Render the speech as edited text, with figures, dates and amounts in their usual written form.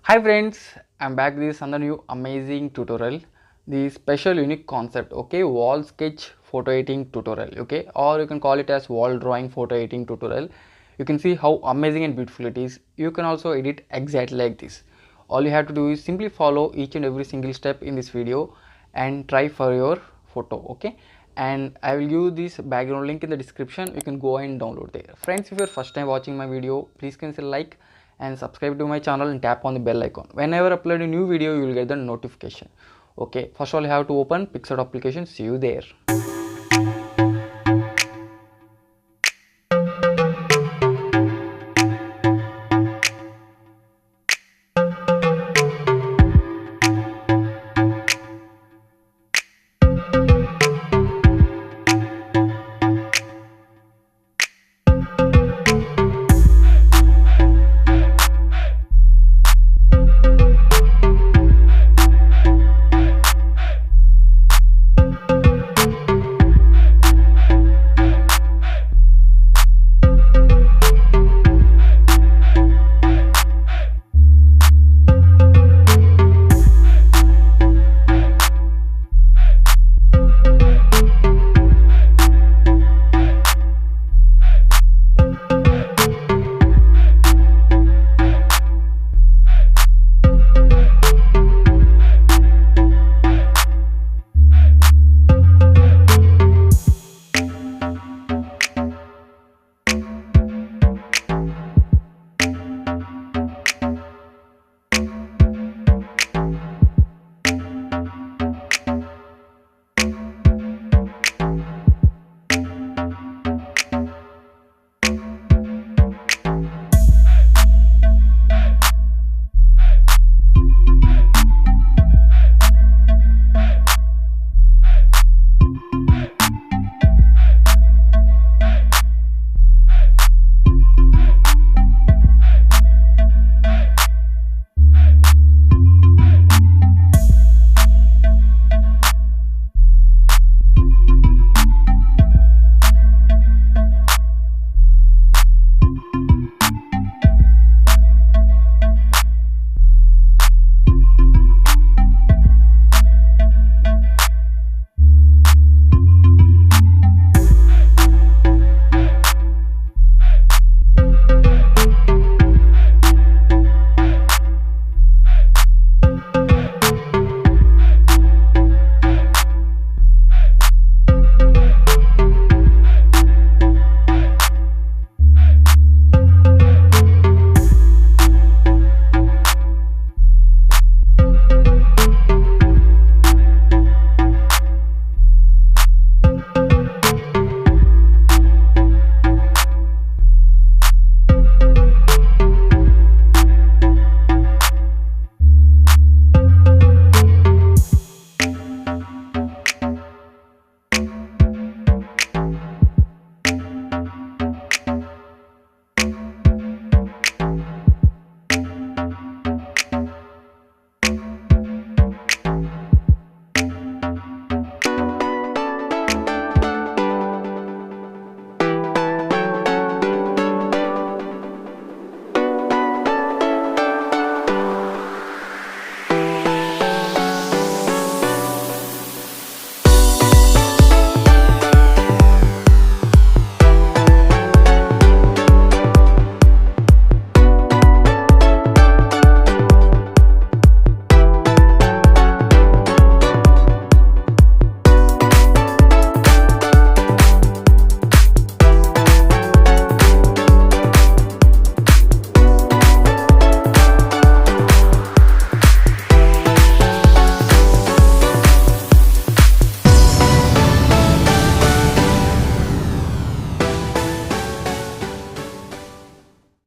Hi friends, I'm back with another new amazing tutorial. The special unique concept, okay, wall sketch photo editing tutorial, okay, or you can call it as wall drawing photo editing tutorial. You can see how amazing and beautiful it is. You can also edit exactly like this. All you have to do is simply follow each and every single step in this video and try for your photo, okay. And I will give this background link in the description. You can go and download there. Friends, if you're first time watching my video, please consider like and subscribe to my channel and tap on the bell icon. Whenever I upload a new video, you will get the notification. Okay, first of all you have to open Picsart application. See you there.